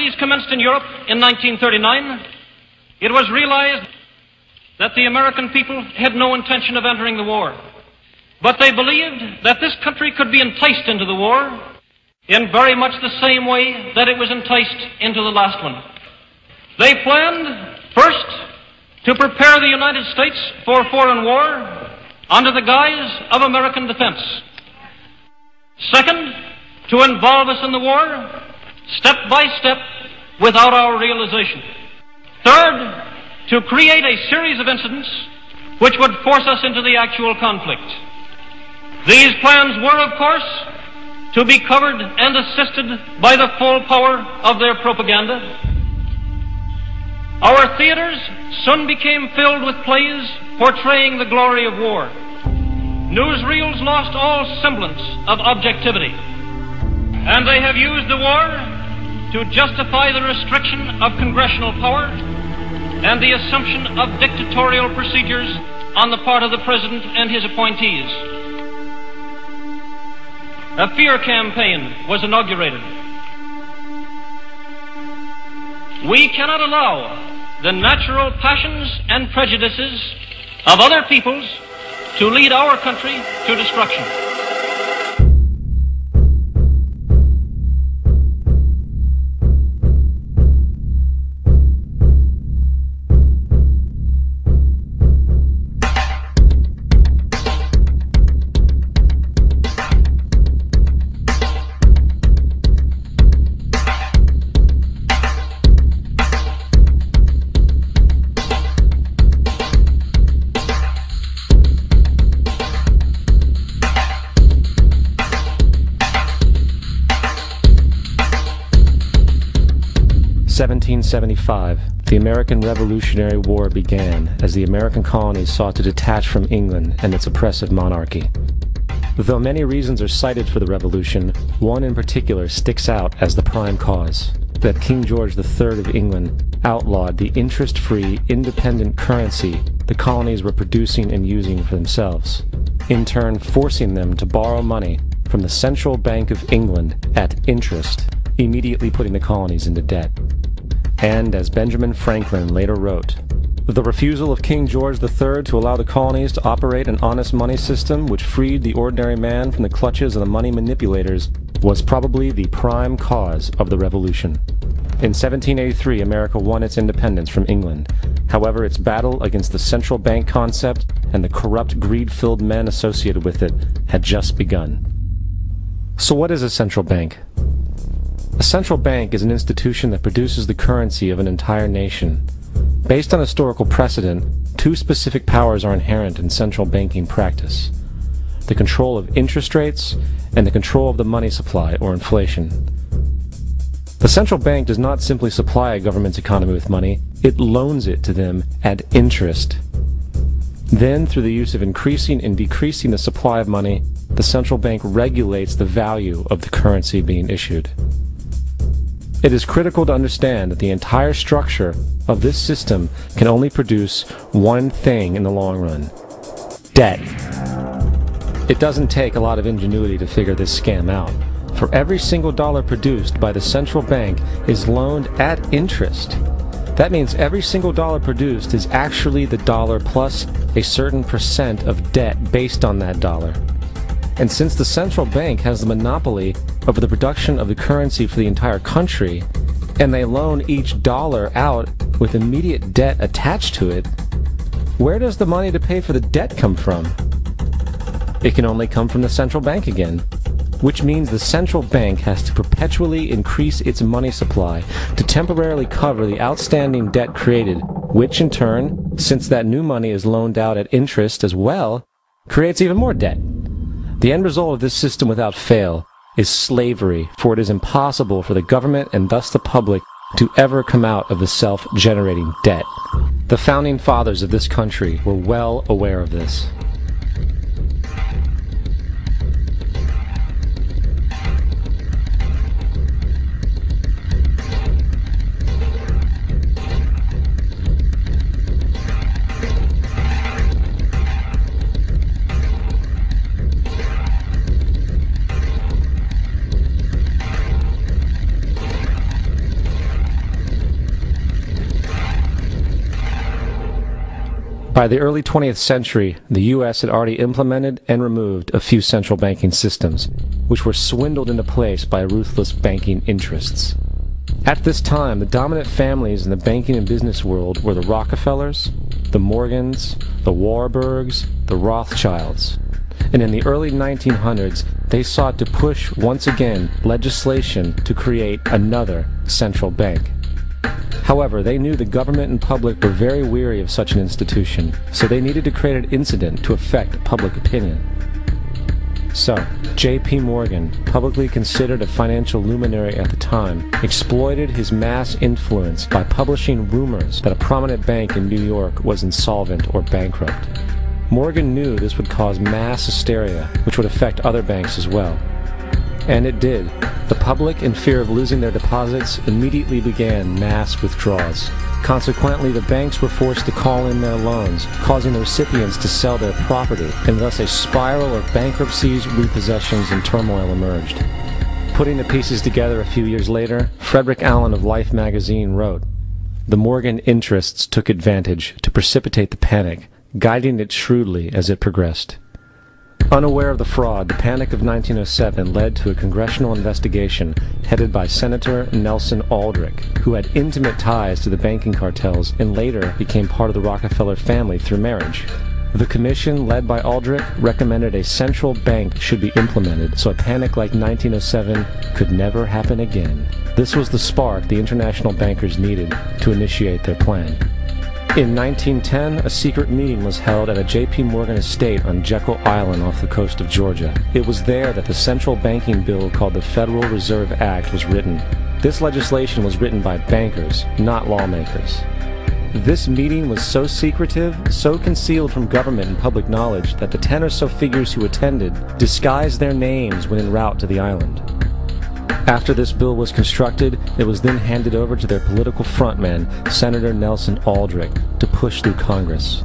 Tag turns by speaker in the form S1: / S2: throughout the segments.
S1: hostilities commenced in Europe in 1939, it was realized that the American people had no intention of entering the war. But they believed that this country could be enticed into the war in very much the same way that it was enticed into the last one. They planned, first, to prepare the United States for foreign war under the guise of American defense. Second, to involve us in the war step by step without our realization. Third, to create a series of incidents which would force us into the actual conflict. These plans were, of course, to be covered and assisted by the full power of their propaganda. Our theaters soon became filled with plays portraying the glory of war. Newsreels lost all semblance of objectivity, and they have used the war to justify the restriction of congressional power and the assumption of dictatorial procedures on the part of the President and his appointees. A fear campaign was inaugurated. We cannot allow the natural passions and prejudices of other peoples to lead our country to destruction.
S2: The American Revolutionary War began as the American colonies sought to detach from England and its oppressive monarchy. Though many reasons are cited for the revolution, one in particular sticks out as the prime cause: that King George III of England outlawed the interest-free, independent currency the colonies were producing and using for themselves, in turn forcing them to borrow money from the Central Bank of England at interest, immediately putting the colonies into debt. And, as Benjamin Franklin later wrote, the refusal of King George III to allow the colonies to operate an honest money system which freed the ordinary man from the clutches of the money manipulators was probably the prime cause of the revolution. In 1783, America won its independence from England. However, its battle against the central bank concept and the corrupt, greed-filled men associated with it had just begun. So what is a central bank? A central bank is an institution that produces the currency of an entire nation. Based on historical precedent, two specific powers are inherent in central banking practice: the control of interest rates and the control of the money supply, or inflation. The central bank does not simply supply a government's economy with money, it loans it to them at interest. Then, through the use of increasing and decreasing the supply of money, the central bank regulates the value of the currency being issued. It is critical to understand that the entire structure of this system can only produce one thing in the long run: debt. It doesn't take a lot of ingenuity to figure this scam out. For every single dollar produced by the central bank is loaned at interest. That means every single dollar produced is actually the dollar plus a certain percent of debt based on that dollar. And since the central bank has the monopoly over the production of the currency for the entire country, and they loan each dollar out with immediate debt attached to it, where does the money to pay for the debt come from? It can only come from the central bank again, which means the central bank has to perpetually increase its money supply to temporarily cover the outstanding debt created, which in turn, since that new money is loaned out at interest as well, creates even more debt. The end result of this system without fail is slavery, for it is impossible for the government and thus the public to ever come out of the self-generating debt. The founding fathers of this country were well aware of this. By the early 20th century, the U.S. had already implemented and removed a few central banking systems, which were swindled into place by ruthless banking interests. At this time, the dominant families in the banking and business world were the Rockefellers, the Morgans, the Warburgs, the Rothschilds. And in the early 1900s, they sought to push, once again, legislation to create another central bank. However, they knew the government and public were very weary of such an institution, so they needed to create an incident to affect public opinion. So, J.P. Morgan, publicly considered a financial luminary at the time, exploited his mass influence by publishing rumors that a prominent bank in New York was insolvent or bankrupt. Morgan knew this would cause mass hysteria, which would affect other banks as well. And it did. The public, in fear of losing their deposits, immediately began mass withdrawals. Consequently, the banks were forced to call in their loans, causing the recipients to sell their property, and thus a spiral of bankruptcies, repossessions, and turmoil emerged. Putting the pieces together a few years later, Frederick Allen of Life magazine wrote, "The Morgan interests took advantage to precipitate the panic, guiding it shrewdly as it progressed." Unaware of the fraud, the Panic of 1907 led to a congressional investigation headed by Senator Nelson Aldrich, who had intimate ties to the banking cartels and later became part of the Rockefeller family through marriage. The commission, led by Aldrich, recommended a central bank should be implemented so a panic like 1907 could never happen again. This was the spark the international bankers needed to initiate their plan. In 1910, a secret meeting was held at a J.P. Morgan estate on Jekyll Island off the coast of Georgia. It was there that the central banking bill called the Federal Reserve Act was written. This legislation was written by bankers, not lawmakers. This meeting was so secretive, so concealed from government and public knowledge that the 10 or so figures who attended disguised their names when en route to the island. After this bill was constructed, it was then handed over to their political frontman, Senator Nelson Aldrich, to push through Congress.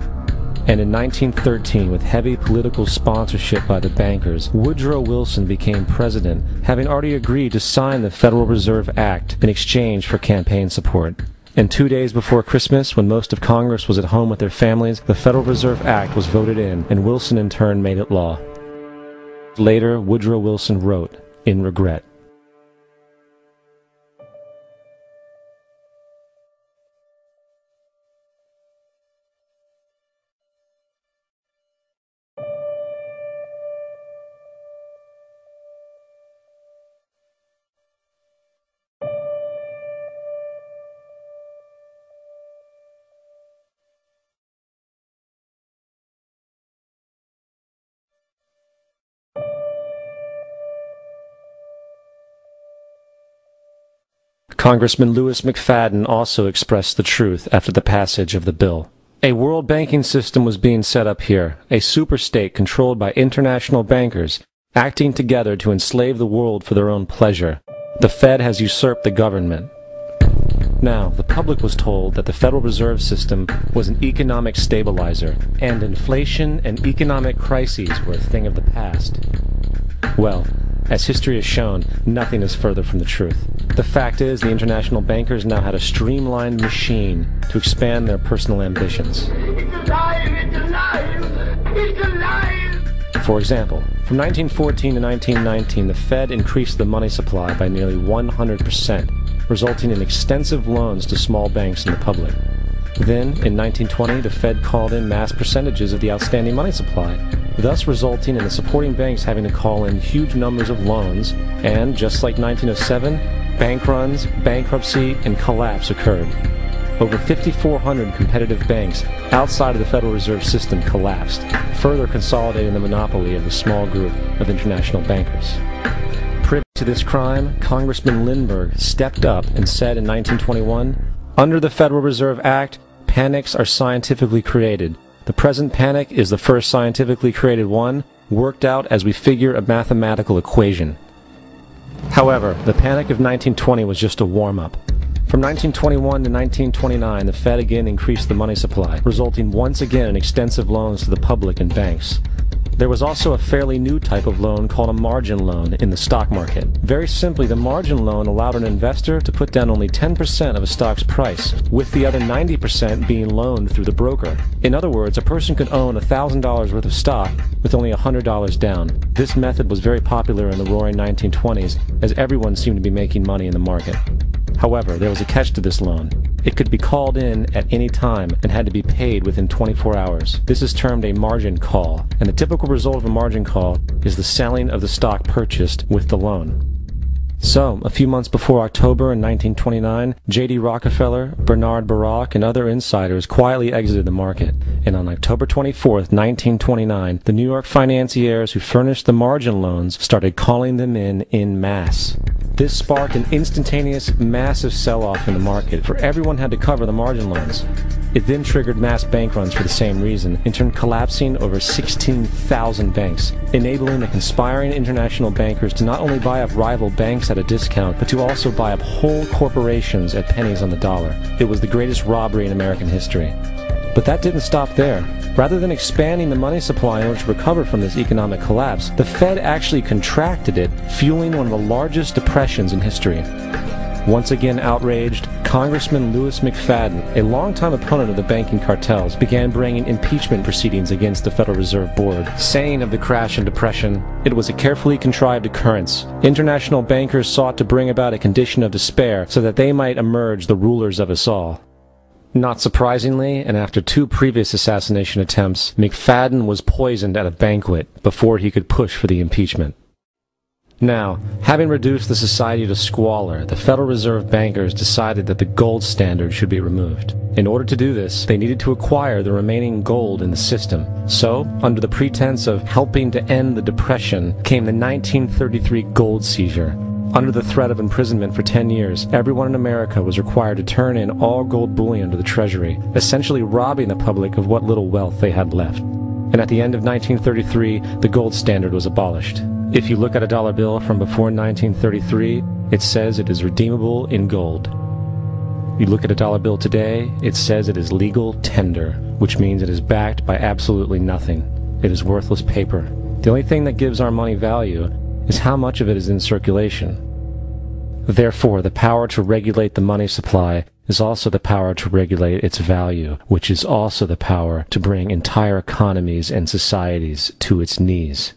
S2: And in 1913, with heavy political sponsorship by the bankers, Woodrow Wilson became president, having already agreed to sign the Federal Reserve Act in exchange for campaign support. And 2 days before Christmas, when most of Congress was at home with their families, the Federal Reserve Act was voted in, and Wilson in turn made it law. Later, Woodrow Wilson wrote, in regret, Congressman Louis McFadden also expressed the truth after the passage of the bill. A world banking system was being set up here, a superstate controlled by international bankers, acting together to enslave the world for their own pleasure. The Fed has usurped the government. Now, the public was told that the Federal Reserve System was an economic stabilizer, and inflation and economic crises were a thing of the past. Well, as history has shown, nothing is further from the truth. The fact is, the international bankers now had a streamlined machine to expand their personal ambitions.
S3: It's alive! It's alive! It's alive!
S2: For example, from 1914 to 1919, the Fed increased the money supply by nearly 100%, resulting in extensive loans to small banks and the public. Then, in 1920, the Fed called in mass percentages of the outstanding money supply, thus resulting in the supporting banks having to call in huge numbers of loans, and, just like 1907, bank runs, bankruptcy, and collapse occurred. Over 5,400 competitive banks outside of the Federal Reserve System collapsed, further consolidating the monopoly of the small group of international bankers. Privy to this crime, Congressman Lindbergh stepped up and said in 1921, "Under the Federal Reserve Act, panics are scientifically created. The present panic is the first scientifically created one, worked out as we figure a mathematical equation." However, the panic of 1920 was just a warm-up. From 1921 to 1929, the Fed again increased the money supply, resulting once again in extensive loans to the public and banks. There was also a fairly new type of loan called a margin loan in the stock market. Very simply, the margin loan allowed an investor to put down only 10% of a stock's price, with the other 90% being loaned through the broker. In other words, a person could own $1,000 worth of stock with only $100 down. This method was very popular in the roaring 1920s, as everyone seemed to be making money in the market. However, there was a catch to this loan. It could be called in at any time and had to be paid within 24 hours. This is termed a margin call, and the typical result of a margin call is the selling of the stock purchased with the loan. So, a few months before October in 1929, J.D. Rockefeller, Bernard Baruch, and other insiders quietly exited the market, and on October 24, 1929, the New York financiers who furnished the margin loans started calling them in masse. This sparked an instantaneous, massive sell-off in the market, for everyone had to cover the margin loans. It then triggered mass bank runs for the same reason, in turn collapsing over 16,000 banks, enabling the conspiring international bankers to not only buy up rival banks at a discount, but to also buy up whole corporations at pennies on the dollar. It was the greatest robbery in American history. But that didn't stop there. Rather than expanding the money supply in order to recover from this economic collapse, the Fed actually contracted it, fueling one of the largest depressions in history. Once again outraged, Congressman Louis McFadden, a longtime opponent of the banking cartels, began bringing impeachment proceedings against the Federal Reserve Board, saying of the crash and depression, "It was a carefully contrived occurrence. International bankers sought to bring about a condition of despair so that they might emerge the rulers of us all." Not surprisingly, and after 2 previous assassination attempts, McFadden was poisoned at a banquet before he could push for the impeachment. Now, having reduced the society to squalor, the Federal Reserve bankers decided that the gold standard should be removed. In order to do this, they needed to acquire the remaining gold in the system. So, under the pretense of helping to end the Depression, came the 1933 gold seizure. Under the threat of imprisonment for 10 years, everyone in America was required to turn in all gold bullion to the Treasury, essentially robbing the public of what little wealth they had left. And at the end of 1933, the gold standard was abolished. If you look at a dollar bill from before 1933, it says it is redeemable in gold. You look at a dollar bill today, it says it is legal tender, which means it is backed by absolutely nothing. It is worthless paper. The only thing that gives our money value is how much of it is in circulation. Therefore, the power to regulate the money supply is also the power to regulate its value, which is also the power to bring entire economies and societies to its knees.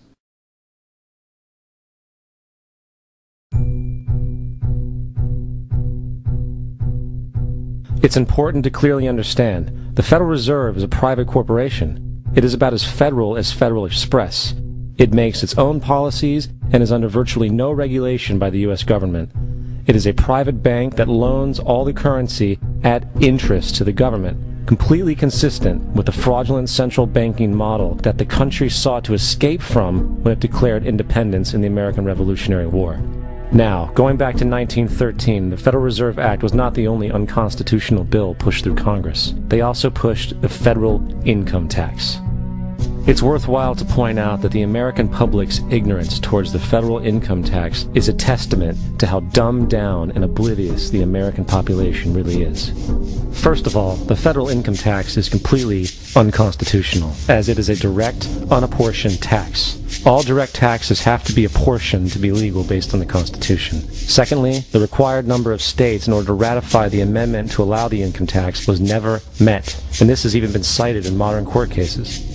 S2: It's important to clearly understand, the Federal Reserve is a private corporation. It is about as Federal Express. It makes its own policies and is under virtually no regulation by the U.S. government. It is a private bank that loans all the currency at interest to the government, completely consistent with the fraudulent central banking model that the country sought to escape from when it declared independence in the American Revolutionary War. Now, going back to 1913, the Federal Reserve Act was not the only unconstitutional bill pushed through Congress. They also pushed the federal income tax. It's worthwhile to point out that the American public's ignorance towards the federal income tax is a testament to how dumbed down and oblivious the American population really is. First of all, the federal income tax is completely unconstitutional, as it is a direct, unapportioned tax. All direct taxes have to be apportioned to be legal based on the Constitution. Secondly, the required number of states in order to ratify the amendment to allow the income tax was never met, and this has even been cited in modern court cases.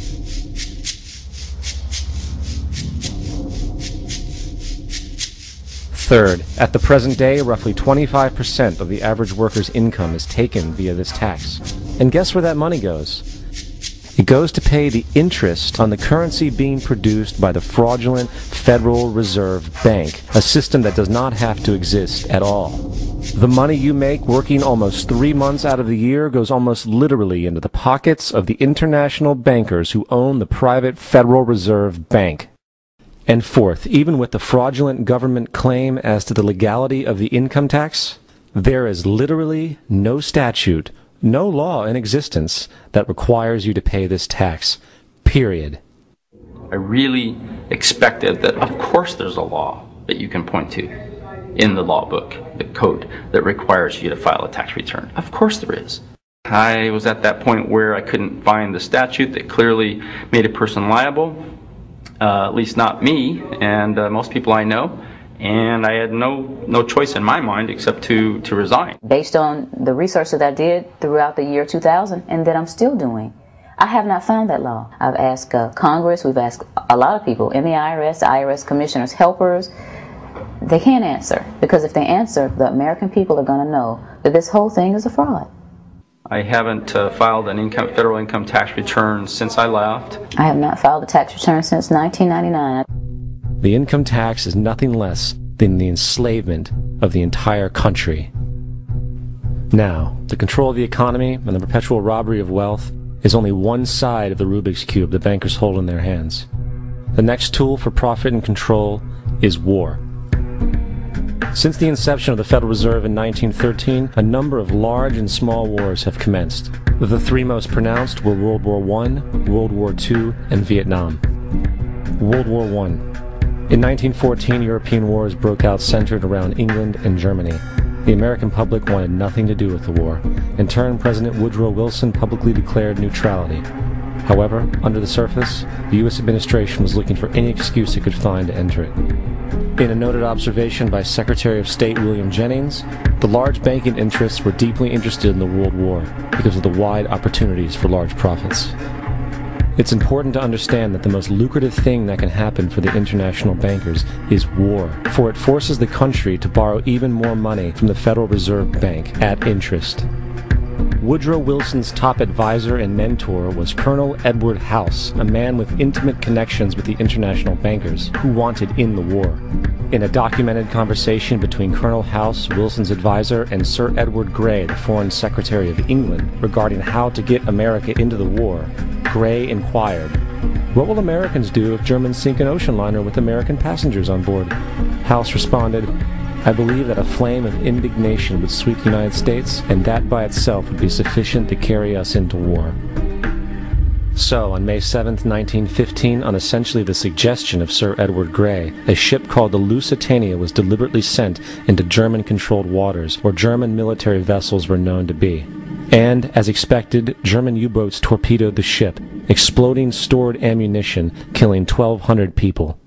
S2: Third, at the present day, roughly 25% of the average worker's income is taken via this tax. And guess where that money goes? It goes to pay the interest on the currency being produced by the fraudulent Federal Reserve Bank, a system that does not have to exist at all. The money you make working almost 3 months out of the year goes almost literally into the pockets of the international bankers who own the private Federal Reserve Bank. And fourth, even with the fraudulent government claim as to the legality of the income tax, there is literally no statute, no law in existence that requires you to pay this tax, period.
S4: I really expected that, of course, there's a law that you can point to in the law book, the code, that requires you to file a tax return. Of course there is. I was at that point where I couldn't find the statute that clearly made a person liable. at least not me and most people I know. And I had no choice in my mind except to resign.
S5: Based on the research that I did throughout the year 2000 and that I'm still doing, I have not found that law. I've asked Congress, we've asked a lot of people in the IRS commissioners, helpers. They can't answer, because if they answer, the American people are going to know that this whole thing is a fraud.
S4: I haven't filed an federal income tax return since I left.
S5: I have not filed a tax return since 1999.
S2: The income tax is nothing less than the enslavement of the entire country. Now, the control of the economy and the perpetual robbery of wealth is only one side of the Rubik's Cube the bankers hold in their hands. The next tool for profit and control is war. Since the inception of the Federal Reserve in 1913, a number of large and small wars have commenced. The three most pronounced were World War I, World War II, and Vietnam. World War I. In 1914, European wars broke out centered around England and Germany. The American public wanted nothing to do with the war. In turn, President Woodrow Wilson publicly declared neutrality. However, under the surface, the U.S. administration was looking for any excuse it could find to enter it. In a noted observation by Secretary of State William Jennings, the large banking interests were deeply interested in the World War because of the wide opportunities for large profits. It's important to understand that the most lucrative thing that can happen for the international bankers is war, for it forces the country to borrow even more money from the Federal Reserve Bank at interest. Woodrow Wilson's top advisor and mentor was Colonel Edward House, a man with intimate connections with the international bankers who wanted in the war. In a documented conversation between Colonel House, Wilson's advisor, and Sir Edward Grey, the Foreign Secretary of England, regarding how to get America into the war, Grey inquired, "What will Americans do if Germans sink an ocean liner with American passengers on board?" House responded, "I believe that a flame of indignation would sweep the United States, and that by itself would be sufficient to carry us into war." So, on May 7, 1915, on essentially the suggestion of Sir Edward Grey, a ship called the Lusitania was deliberately sent into German-controlled waters, where German military vessels were known to be. And, as expected, German U-boats torpedoed the ship, exploding stored ammunition, killing 1,200 people.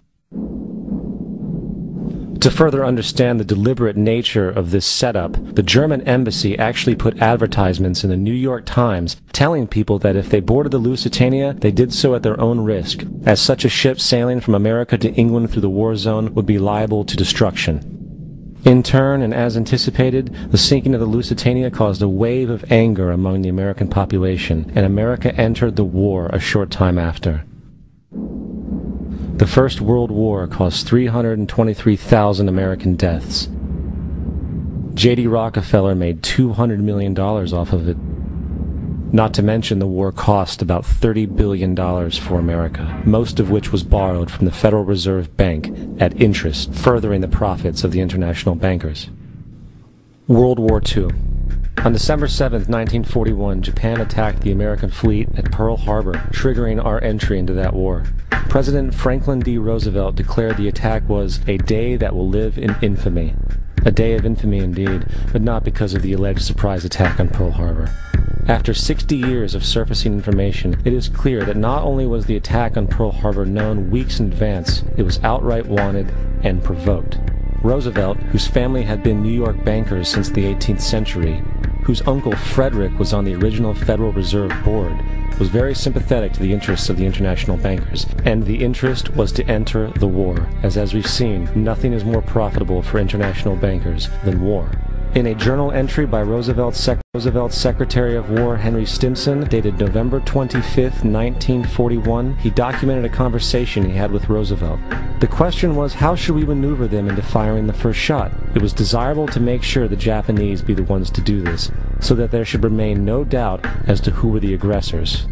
S2: To further understand the deliberate nature of this setup, the German embassy actually put advertisements in the New York Times telling people that if they boarded the Lusitania, they did so at their own risk, as such a ship sailing from America to England through the war zone would be liable to destruction. In turn, and as anticipated, the sinking of the Lusitania caused a wave of anger among the American population, and America entered the war a short time after. The First World War caused 323,000 American deaths. J.D. Rockefeller made $200 million off of it. Not to mention the war cost about $30 billion for America, most of which was borrowed from the Federal Reserve Bank at interest, furthering the profits of the international bankers. World War II. On December 7, 1941, Japan attacked the American fleet at Pearl Harbor, triggering our entry into that war. President Franklin D. Roosevelt declared the attack was a day that will live in infamy. A day of infamy indeed, but not because of the alleged surprise attack on Pearl Harbor. After 60 years of surfacing information, it is clear that not only was the attack on Pearl Harbor known weeks in advance, it was outright wanted and provoked. Roosevelt, whose family had been New York bankers since the 18th century, whose uncle Frederick was on the original Federal Reserve Board, was very sympathetic to the interests of the international bankers, and the interest was to enter the war, as we've seen, nothing is more profitable for international bankers than war. In a journal entry by Roosevelt's Secretary of War Henry Stimson, dated November 25, 1941, he documented a conversation he had with Roosevelt. The question was, how should we maneuver them into firing the first shot? It was desirable to make sure the Japanese be the ones to do this, so that there should remain no doubt as to who were the aggressors.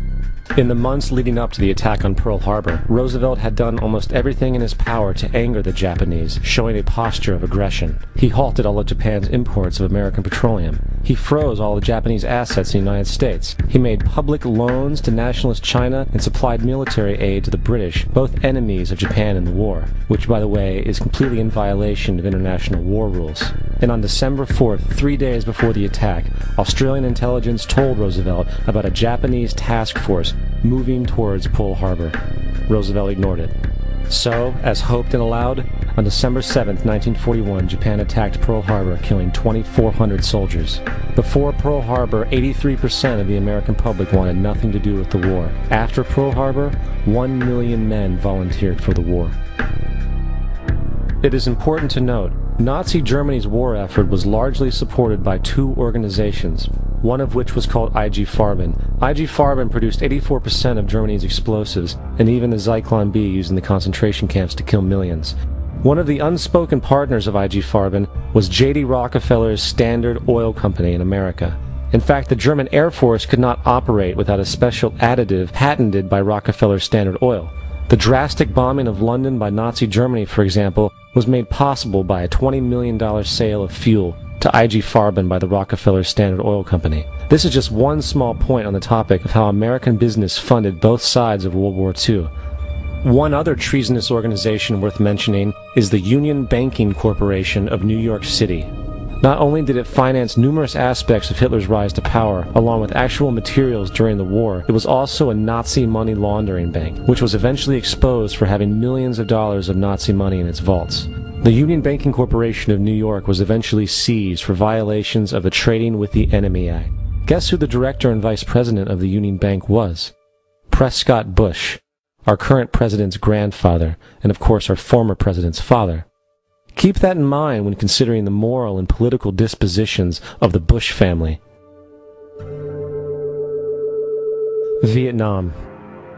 S2: In the months leading up to the attack on Pearl Harbor, Roosevelt had done almost everything in his power to anger the Japanese, showing a posture of aggression. He halted all of Japan's imports of American petroleum. He froze all the Japanese assets in the United States. He made public loans to nationalist China and supplied military aid to the British, both enemies of Japan in the war, which, by the way, is completely in violation of international war rules. And on December 4th, 3 days before the attack, Australian intelligence told Roosevelt about a Japanese task force moving towards Pearl Harbor. Roosevelt ignored it. So, as hoped and allowed, on December 7, 1941, Japan attacked Pearl Harbor, killing 2,400 soldiers. Before Pearl Harbor, 83% of the American public wanted nothing to do with the war. After Pearl Harbor, 1 million men volunteered for the war. It is important to note, Nazi Germany's war effort was largely supported by two organizations, one of which was called IG Farben. IG Farben produced 84% of Germany's explosives, and even the Zyklon B used in the concentration camps to kill millions. One of the unspoken partners of IG Farben was J.D. Rockefeller's Standard Oil Company in America. In fact, the German Air Force could not operate without a special additive patented by Rockefeller's Standard Oil. The drastic bombing of London by Nazi Germany, for example, was made possible by a $20 million sale of fuel to IG Farben by the Rockefeller Standard Oil Company. This is just one small point on the topic of how American business funded both sides of World War II. One other treasonous organization worth mentioning is the Union Banking Corporation of New York City. Not only did it finance numerous aspects of Hitler's rise to power, along with actual materials during the war, it was also a Nazi money laundering bank, which was eventually exposed for having millions of dollars of Nazi money in its vaults. The Union Banking Corporation of New York was eventually seized for violations of the Trading with the Enemy Act. Guess who the director and vice president of the Union Bank was? Prescott Bush, our current president's grandfather, and of course our former president's father. Keep that in mind when considering the moral and political dispositions of the Bush family. Vietnam.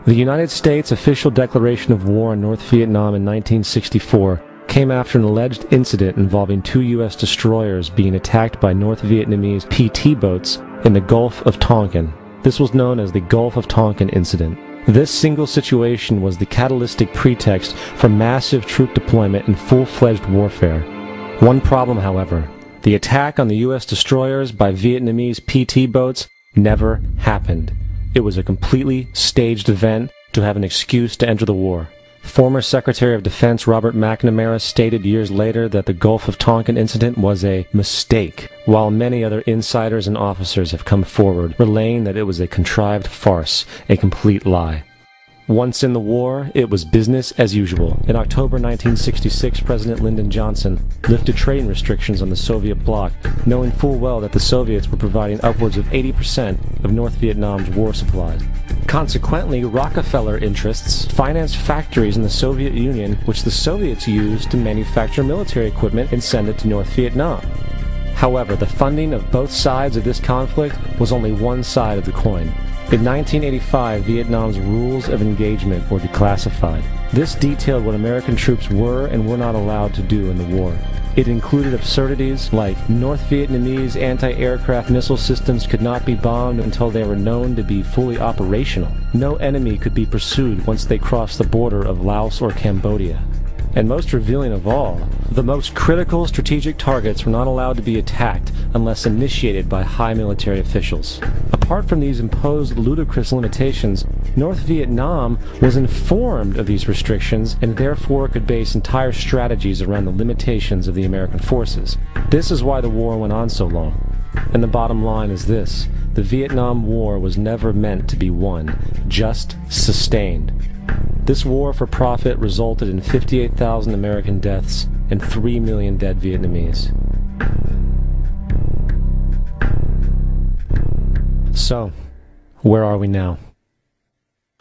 S2: The United States' official declaration of war on North Vietnam in 1964 came after an alleged incident involving two U.S. destroyers being attacked by North Vietnamese PT boats in the Gulf of Tonkin. This was known as the Gulf of Tonkin incident. This single situation was the catalytic pretext for massive troop deployment and full-fledged warfare. One problem, however, the attack on the U.S. destroyers by Vietnamese PT boats never happened. It was a completely staged event to have an excuse to enter the war. Former Secretary of Defense Robert McNamara stated years later that the Gulf of Tonkin incident was a mistake, while many other insiders and officers have come forward, relaying that it was a contrived farce, a complete lie. Once in the war, it was business as usual. In October 1966, President Lyndon Johnson lifted trading restrictions on the Soviet bloc, knowing full well that the Soviets were providing upwards of 80% of North Vietnam's war supplies. Consequently, Rockefeller interests financed factories in the Soviet Union, which the Soviets used to manufacture military equipment and send it to North Vietnam. However, the funding of both sides of this conflict was only one side of the coin. In 1985, Vietnam's rules of engagement were declassified. This detailed what American troops were and were not allowed to do in the war. It included absurdities like North Vietnamese anti-aircraft missile systems could not be bombed until they were known to be fully operational. No enemy could be pursued once they crossed the border of Laos or Cambodia. And most revealing of all, the most critical strategic targets were not allowed to be attacked unless initiated by high military officials. Apart from these imposed ludicrous limitations, North Vietnam was informed of these restrictions and therefore could base entire strategies around the limitations of the American forces. This is why the war went on so long. And the bottom line is this: the Vietnam War was never meant to be won, just sustained. This war for profit resulted in 58,000 American deaths and 3 million dead Vietnamese. So, where are we now?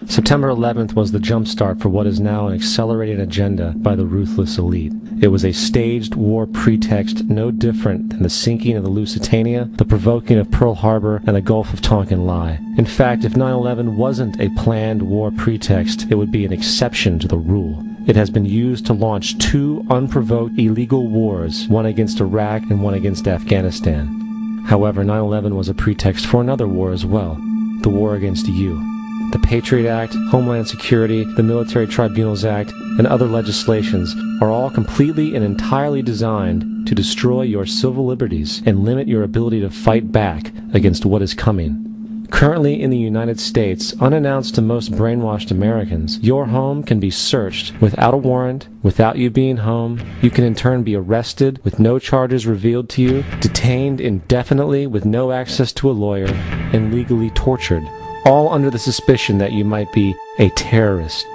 S2: September 11th was the jumpstart for what is now an accelerated agenda by the ruthless elite. It was a staged war pretext no different than the sinking of the Lusitania, the provoking of Pearl Harbor, and the Gulf of Tonkin lie. In fact, if 9/11 wasn't a planned war pretext, it would be an exception to the rule. It has been used to launch two unprovoked illegal wars, one against Iraq and one against Afghanistan. However, 9/11 was a pretext for another war as well, the war against you. The Patriot Act, Homeland Security, the Military Tribunals Act, and other legislations are all completely and entirely designed to destroy your civil liberties and limit your ability to fight back against what is coming. Currently in the United States, unannounced to most brainwashed Americans, your home can be searched without a warrant, without you being home. You can in turn be arrested with no charges revealed to you, detained indefinitely with no access to a lawyer, and legally tortured, all under the suspicion that you might be a terrorist.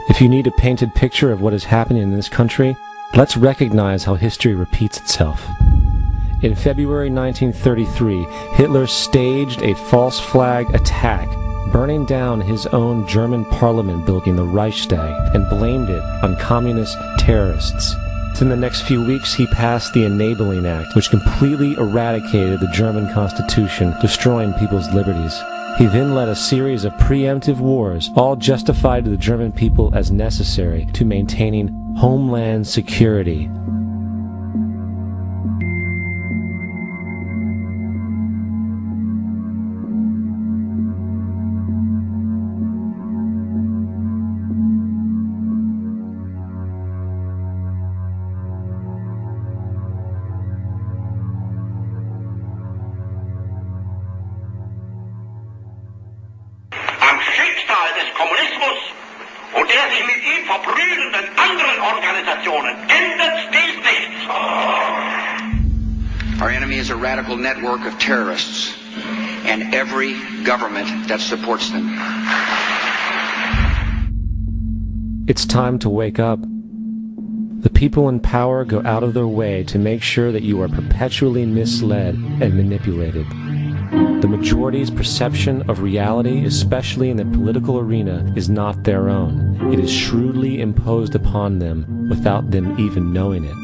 S2: If you need a painted picture of what is happening in this country, let's recognize how history repeats itself. In February 1933, Hitler staged a false flag attack, burning down his own German parliament building, the Reichstag, and blamed it on communist terrorists. In the next few weeks, he passed the Enabling Act, which completely eradicated the German Constitution, destroying people's liberties. He then led a series of preemptive wars, all justified to the German people as necessary to maintaining homeland security.
S6: Our enemy is a radical network of terrorists and every government that supports them.
S2: It's time to wake up. The people in power go out of their way to make sure that you are perpetually misled and manipulated. The majority's perception of reality, especially in the political arena, is not their own. It is shrewdly imposed upon them without them even knowing it.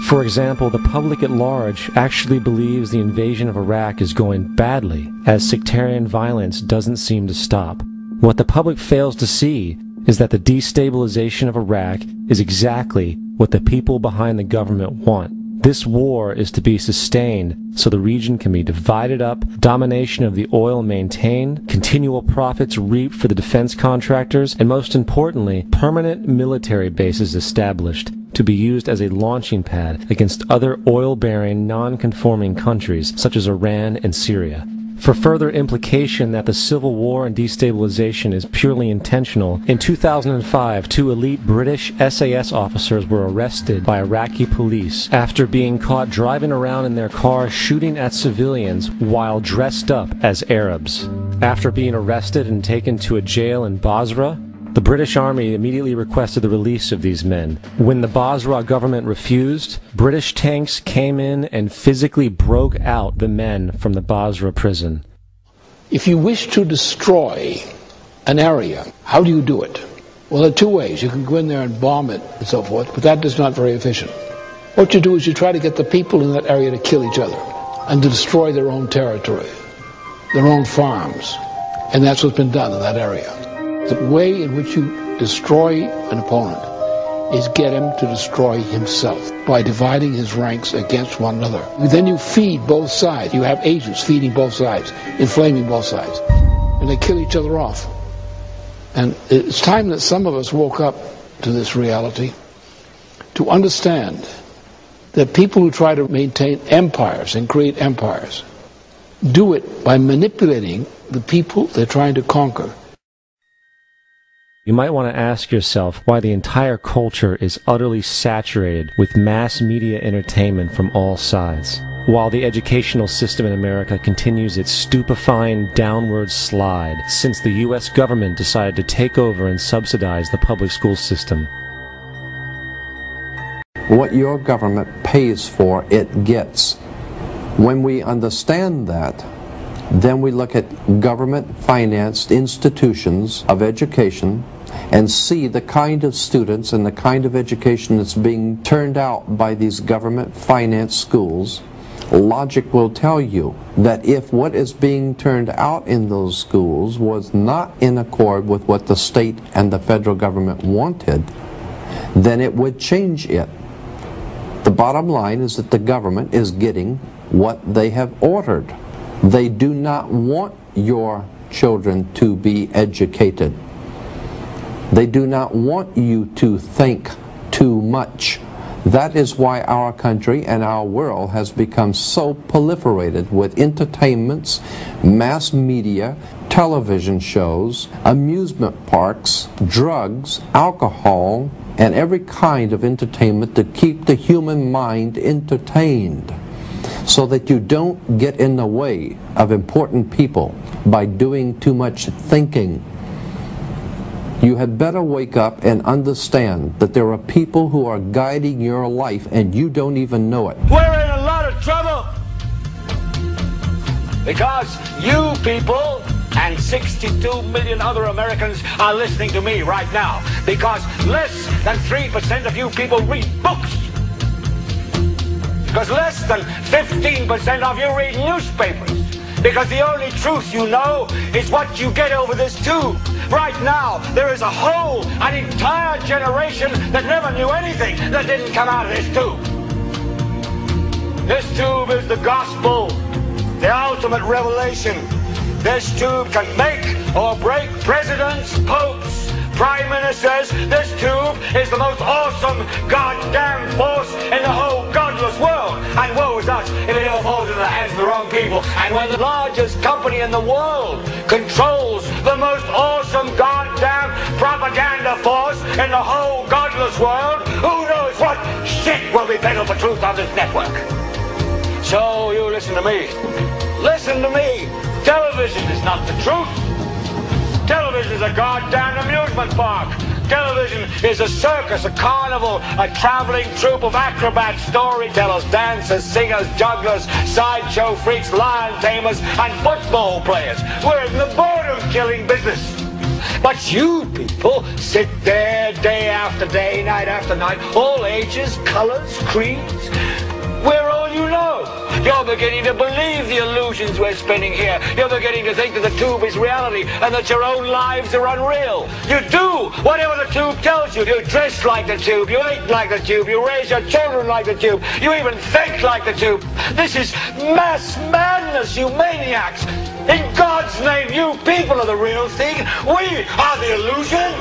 S2: For example, the public at large actually believes the invasion of Iraq is going badly, as sectarian violence doesn't seem to stop. What the public fails to see is that the destabilization of Iraq is exactly what the people behind the government want. This war is to be sustained so the region can be divided up, domination of the oil maintained, continual profits reaped for the defense contractors, and most importantly, permanent military bases established to be used as a launching pad against other oil-bearing, non-conforming countries such as Iran and Syria. For further implication that the civil war and destabilization is purely intentional, in 2005, 2 elite British SAS officers were arrested by Iraqi police after being caught driving around in their car shooting at civilians while dressed up as Arabs. After being arrested and taken to a jail in Basra, the British Army immediately requested the release of these men. When the Basra government refused, British tanks came in and physically broke out the men from the Basra prison.
S7: If you wish to destroy an area, how do you do it? Well, there are 2 ways. You can go in there and bomb it and so forth, but that is not very efficient. What you do is you try to get the people in that area to kill each other and to destroy their own territory, their own farms. And that's what's been done in that area. The way in which you destroy an opponent is get him to destroy himself by dividing his ranks against one another. Then you feed both sides. You have agents feeding both sides, inflaming both sides. And they kill each other off. And it's time that some of us woke up to this reality, to understand that people who try to maintain empires and create empires do it by manipulating the people they're trying to conquer.
S2: You might want to ask yourself why the entire culture is utterly saturated with mass media entertainment from all sides, while the educational system in America continues its stupefying downward slide since the U.S. government decided to take over and subsidize the public school system.
S8: What your government pays for, it gets. When we understand that, then we look at government-financed institutions of education and see the kind of students and the kind of education that's being turned out by these government-financed schools. Logic will tell you that if what is being turned out in those schools was not in accord with what the state and the federal government wanted, then it would change it. The bottom line is that the government is getting what they have ordered. They do not want your children to be educated. They do not want you to think too much. That is why our country and our world has become so proliferated with entertainments, mass media, television shows, amusement parks, drugs, alcohol, and every kind of entertainment to keep the human mind entertained, so that you don't get in the way of important people by doing too much thinking. You had better wake up and understand that there are people who are guiding your life and you don't even know it.
S3: We're in a lot of trouble because you people and 62 million other Americans are listening to me right now, because less than 3% of you people read books, because less than 15% of you read newspapers, because the only truth you know is what you get over this tube. Right now, there is an entire generation that never knew anything that didn't come out of this tube. This tube is the gospel, the ultimate revelation. This tube can make or break presidents, popes, prime ministers. This tube is the most awesome goddamn force in the whole godless world. And woe is us if it ever falls into the hands of the wrong people. And when the largest company in the world controls the most awesome goddamn propaganda force in the whole godless world, who knows what shit will be peddled for truth on this network. So you listen to me. Listen to me. Television is not the truth. Television is a goddamn amusement park. Television is a circus, a carnival, a traveling troupe of acrobats, storytellers, dancers, singers, jugglers, sideshow freaks, lion tamers, and football players. We're in the boredom-killing business. But you people sit there day after day, night after night, all ages, colors, creeds. We're all you know. You're beginning to believe the illusions we're spinning here. You're beginning to think that the tube is reality and that your own lives are unreal. You do whatever the tube tells you. You dress like the tube. You eat like the tube. You raise your children like the tube. You even think like the tube. This is mass madness, you maniacs. In God's name, you people are the real thing. We are the illusion.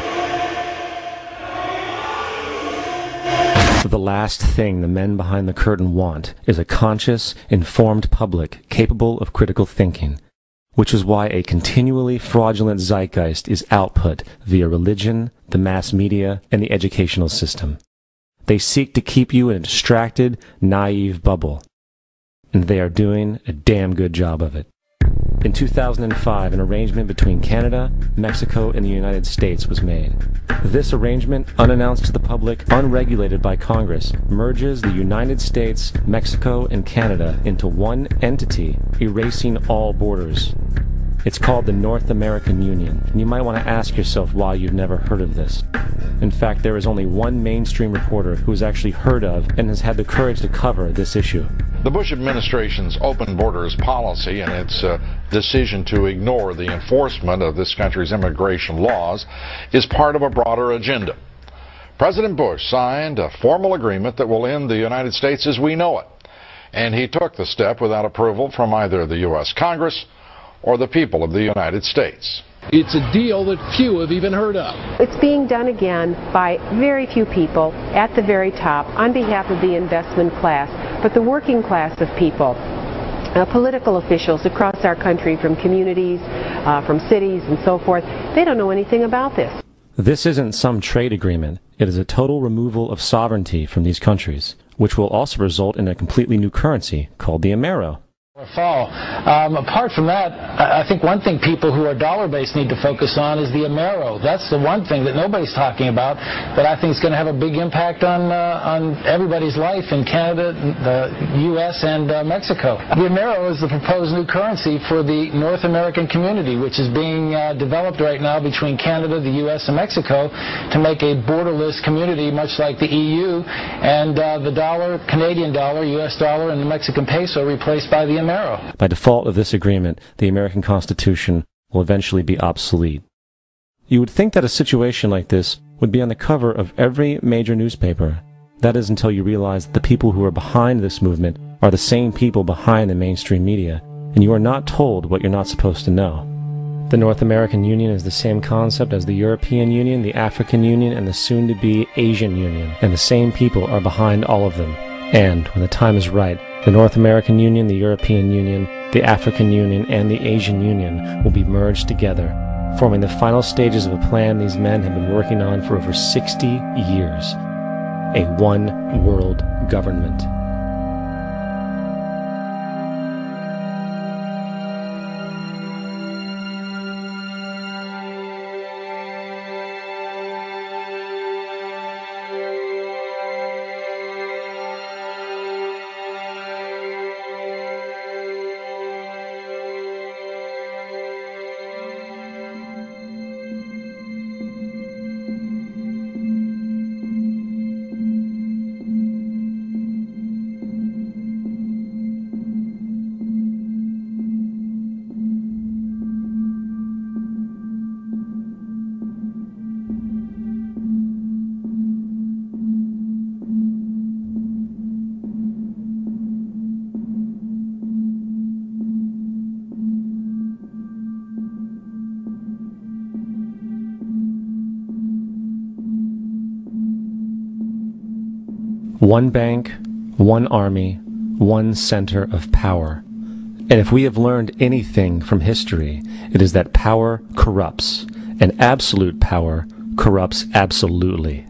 S2: The last thing the men behind the curtain want is a conscious, informed public capable of critical thinking, which is why a continually fraudulent zeitgeist is output via religion, the mass media, and the educational system. They seek to keep you in a distracted, naive bubble, and they are doing a damn good job of it. In 2005, an arrangement between Canada, Mexico, and the United States was made. This arrangement, unannounced to the public, unregulated by Congress, merges the United States, Mexico, and Canada into one entity, erasing all borders. It's called the North American Union, and you might want to ask yourself why you've never heard of this. In fact, there is only one mainstream reporter who has actually heard of and has had the courage to cover this issue.
S9: The Bush administration's open borders policy and its decision to ignore the enforcement of this country's immigration laws is part of a broader agenda. President Bush signed a formal agreement that will end the United States as we know it, and he took the step without approval from either the U.S. Congress or the people of the United States.
S7: It's a deal that few have even heard of.
S10: It's being done again by very few people at the very top on behalf of the investment class, but the working class of people, political officials across our country, from communities, from cities and so forth, they don't know anything about this.
S2: This isn't some trade agreement. It is a total removal of sovereignty from these countries, which will also result in a completely new currency called the Amero.
S11: Fall. Apart from that, I think one thing people who are dollar-based need to focus on is the Amero. That's the one thing that nobody's talking about, but I think it's going to have a big impact on everybody's life in Canada, the U.S., and Mexico. The Amero is the proposed new currency for the North American community, which is being developed right now between Canada, the U.S., and Mexico to make a borderless community, much like the EU, and the dollar, Canadian dollar, U.S. dollar, and the Mexican peso replaced by the Amero.
S2: By default of this agreement, the American Constitution will eventually be obsolete. You would think that a situation like this would be on the cover of every major newspaper. That is until you realize that the people who are behind this movement are the same people behind the mainstream media, and you are not told what you're not supposed to know. The North American Union is the same concept as the European Union, the African Union, and the soon-to-be Asian Union, and the same people are behind all of them. And, when the time is right, the North American Union, the European Union, the African Union, and the Asian Union will be merged together, forming the final stages of a plan these men have been working on for over 60 years. A one-world government. One bank, one army, one center of power. And if we have learned anything from history, it is that power corrupts, and absolute power corrupts absolutely.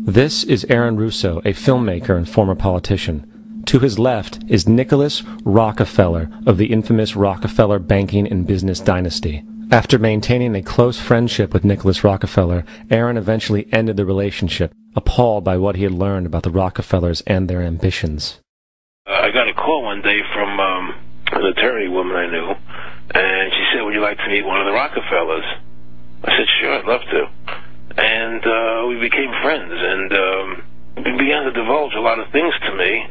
S2: This is Aaron Russo, a filmmaker and former politician. To his left is Nicholas Rockefeller of the infamous Rockefeller banking and business dynasty. After maintaining a close friendship with Nicholas Rockefeller, Aaron eventually ended the relationship, appalled by what he had learned about the Rockefellers and their ambitions.
S12: I got a call one day from an attorney woman I knew, and she said, would you like to meet one of the Rockefellers? I said, sure, I'd love to. And we became friends, and he began to divulge a lot of things to me.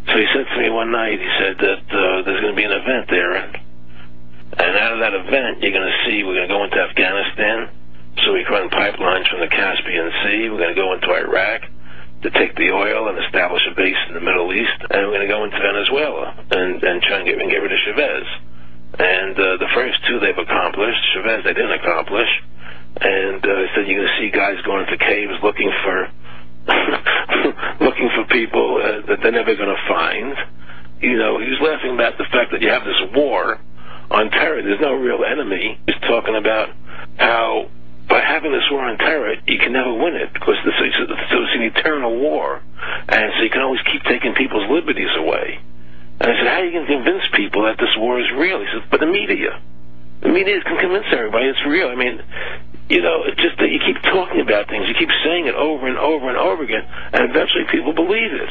S12: So he said to me one night, he said that there's going to be an event there, and out of that event, you're going to see we're going to go into Afghanistan, so we can run pipelines from the Caspian Sea. We're going to go into Iraq to take the oil and establish a base in the Middle East, and we're going to go into Venezuela and try and get rid of Chavez. And the first two they've accomplished. Chavez they didn't accomplish. And he said you're going to see guys going into caves looking for looking for people that they're never going to find. You know, he was laughing about the fact that you have this war on terror. There's no real enemy. He's talking about how by having this war on terror, you can never win it because it's an eternal war. And so you can always keep taking people's liberties away. And I said, how are you going to convince people that this war is real? He said, but the media can convince everybody it's real. I mean, you know, it's just that you keep talking about things. You keep saying it over and over and over again, and eventually people believe it.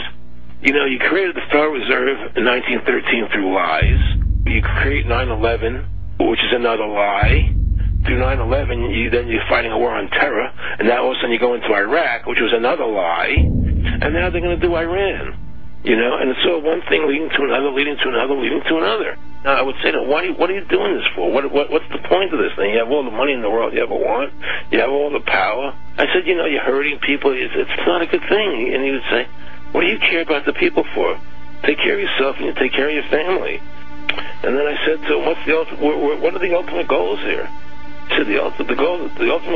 S12: You know, you created the Federal Reserve in 1913 through lies. You create 9/11, which is another lie. Through 9/11, then you're fighting a war on terror, and now all of a sudden you go into Iraq, which was another lie, and now they're going to do Iran. You know, and it's all one thing leading to another, leading to another, leading to another. Now, I would say to them, what are you doing this for? What's the point of this thing? You have all the money in the world you ever want. You have all the power. I said, you know, you're hurting people. It's not a good thing. And he would say, what do you care about the people for? Take care of yourself and you take care of your family. And then I said to him, what are the ultimate goals here? He said, the ultimate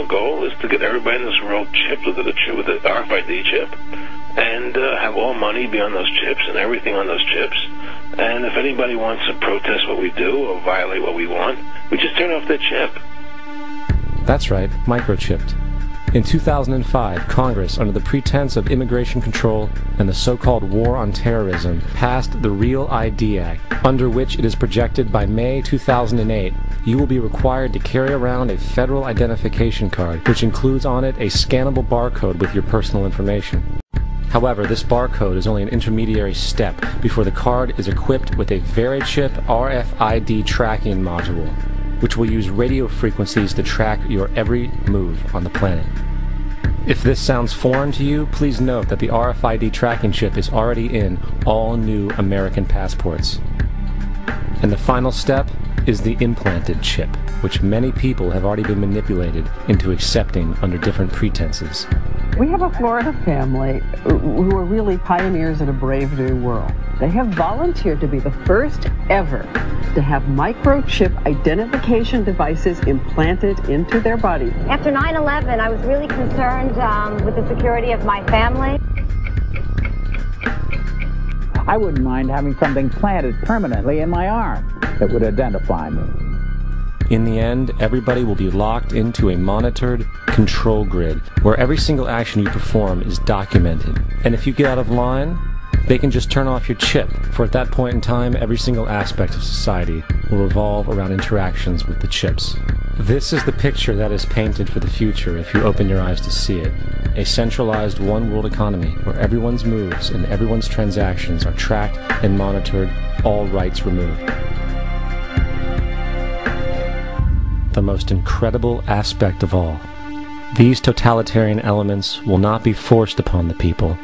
S12: goal is to get everybody in this world chipped with the RFID chip, and have all money be on those chips and everything on those chips. And if anybody wants to protest what we do or violate what we want, we just turn off their chip.
S2: That's right, microchipped. In 2005, Congress, under the pretense of immigration control and the so-called war on terrorism, passed the REAL ID Act, under which it is projected by May 2008, you will be required to carry around a federal identification card, which includes on it a scannable barcode with your personal information. However, this barcode is only an intermediary step before the card is equipped with a VeriChip RFID tracking module, which will use radio frequencies to track your every move on the planet. If this sounds foreign to you, please note that the RFID tracking chip is already in all new American passports. And the final step is the implanted chip, which many people have already been manipulated into accepting under different pretenses.
S13: We have a Florida family who are really pioneers in a brave new world. They have volunteered to be the first ever to have microchip identification devices implanted into their body.
S14: After 9/11, I was really concerned with the security of my family.
S15: I wouldn't mind having something planted permanently in my arm that would identify me.
S2: In the end, everybody will be locked into a monitored control grid where every single action you perform is documented. And if you get out of line, they can just turn off your chip, for at that point in time, every single aspect of society will revolve around interactions with the chips. This is the picture that is painted for the future if you open your eyes to see it. A centralized one-world economy where everyone's moves and everyone's transactions are tracked and monitored, all rights removed. The most incredible aspect of all. These totalitarian elements will not be forced upon the people.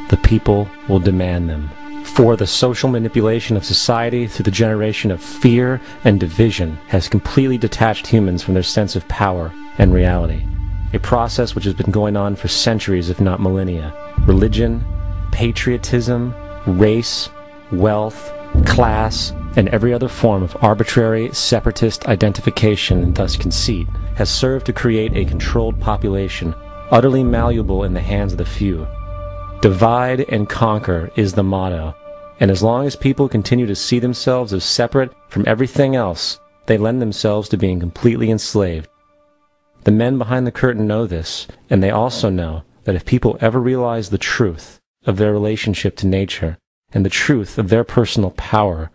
S2: The people will demand them. For the social manipulation of society through the generation of fear and division has completely detached humans from their sense of power and reality. A process which has been going on for centuries, if not millennia. Religion, patriotism, race, wealth, class, and every other form of arbitrary, separatist identification and thus conceit has served to create a controlled population, utterly malleable in the hands of the few. Divide and conquer is the motto, and as long as people continue to see themselves as separate from everything else, they lend themselves to being completely enslaved. The men behind the curtain know this, and they also know that if people ever realize the truth of their relationship to nature and the truth of their personal power,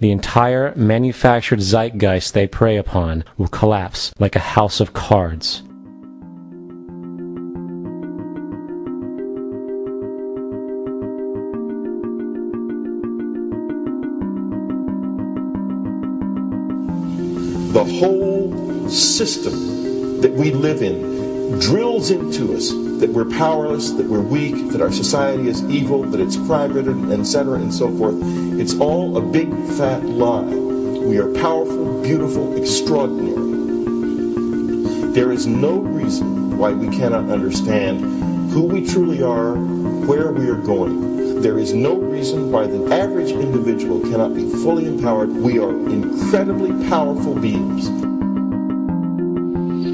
S2: the entire manufactured zeitgeist they prey upon will collapse like a house of cards.
S16: The whole system that we live in drills into us that we're powerless, that we're weak, that our society is evil, that it's crime-ridden, etc., and so forth. It's all a big fat lie. We are powerful, beautiful, extraordinary. There is no reason why we cannot understand who we truly are, where we are going. There is no reason why the average individual cannot be fully empowered. We are incredibly powerful beings.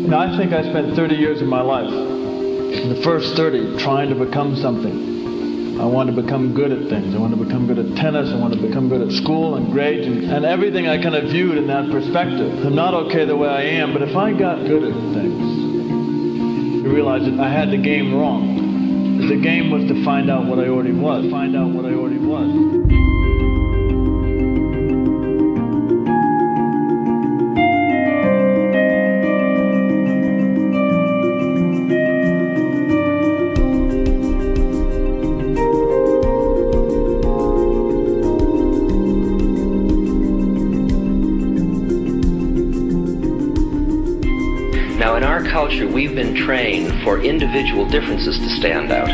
S17: You know, I think I spent 30 years of my life, in the first 30, trying to become something. I wanted to become good at things. I wanted to become good at tennis. I wanted to become good at school and grades and everything I kind of viewed in that perspective. I'm not okay the way I am, but if I got good at things, you realize that I had the game wrong. The game was to find out what I already was. Find out what I already was.
S18: Now, in our culture, we've been trained for individual differences to stand out.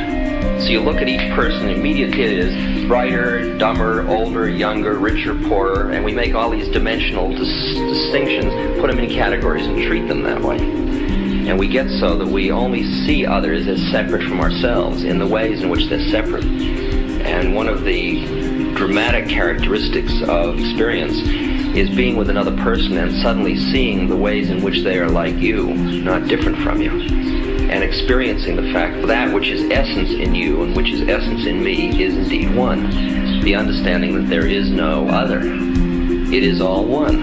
S18: So you look at each person, immediately it is brighter, dumber, older, younger, richer, poorer, and we make all these dimensional distinctions, put them in categories and treat them that way. And we get so that we only see others as separate from ourselves in the ways in which they're separate. And one of the dramatic characteristics of experience is being with another person and suddenly seeing the ways in which they are like you, not different from you, and experiencing the fact that which is essence in you and which is essence in me is indeed one. The understanding that there is no other. It is all one.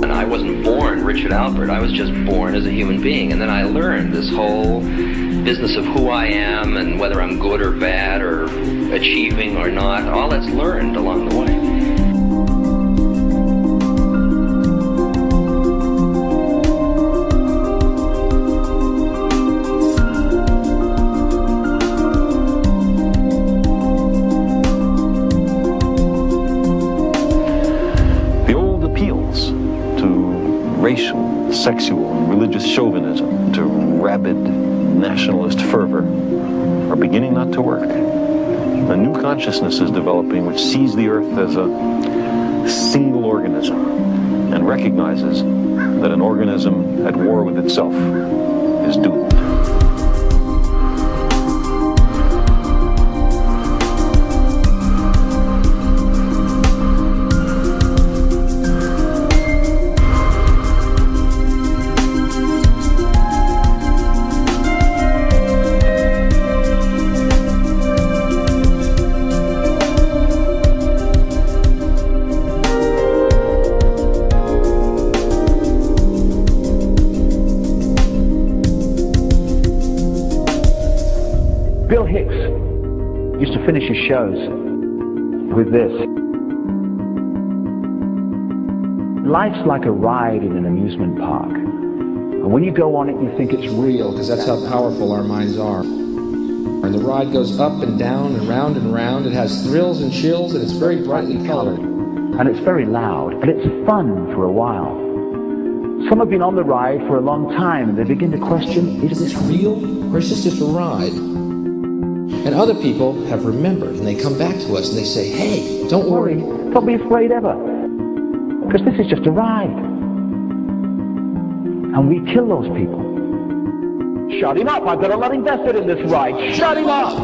S18: And I wasn't born Richard Alpert, I was just born as a human being, and then I learned this whole business of who I am and whether I'm good or bad or achieving or not. All that's learned along the way.
S19: The old appeals to racial, sexual, and religious chauvinism, to rabid nationalist fervor, are beginning not to work. A new consciousness is developing which sees the earth as a single organism and recognizes that an organism at war with itself is doomed.
S15: Bill Hicks used to finish his shows with this. Life's like a ride in an amusement park. And when you go on it, you think it's real,
S20: because that's how powerful our minds are. And the ride goes up and down and round and round. It has thrills and chills, and it's very brightly colored.
S15: And it's very loud, and it's fun for a while. Some have been on the ride for a long time, and they begin to question, is this real,
S20: or is this just a ride? And other people have remembered, and they come back to us and they say, hey, don't worry.
S15: Don't be afraid ever, because this is just a ride. And we kill those people. Shut him up, I've got a lot invested in this ride. Shut him up!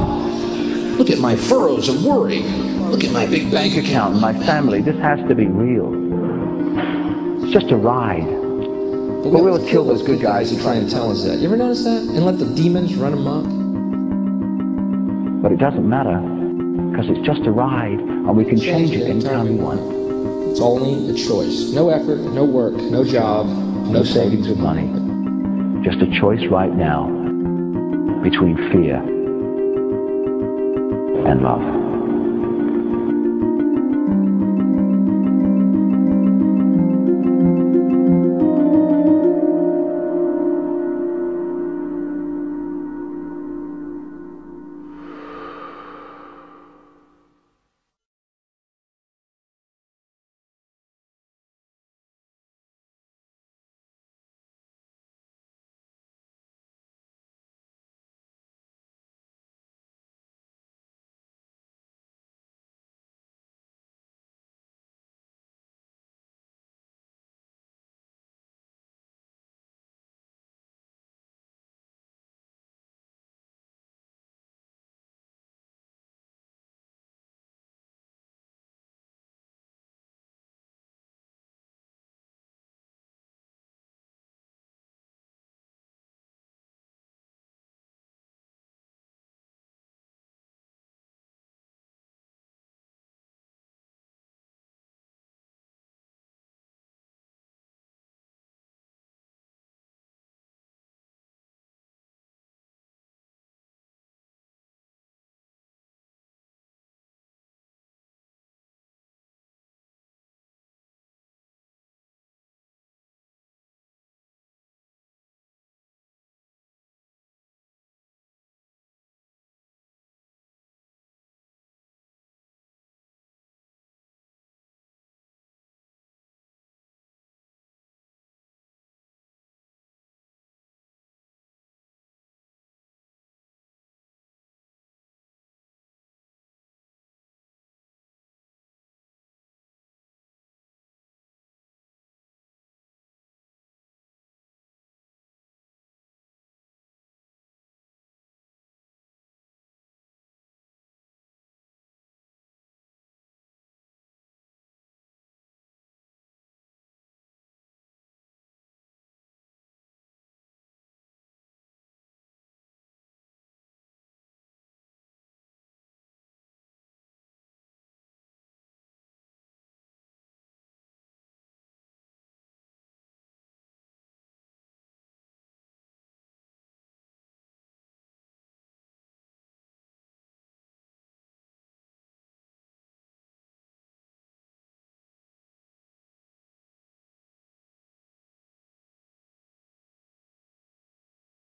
S20: Look at my furrows of worry. Look at my big bank account.
S15: My family, this has to be real. It's just a ride.
S20: But we will kill those good guys who try and tell us that. You ever notice that? And let the demons run amok?
S15: But it doesn't matter, because it's just a ride, and we can change it anytime we want.
S20: It's only a choice. No effort, no work, no job, no
S15: savings of money. Just a choice right now between fear and love.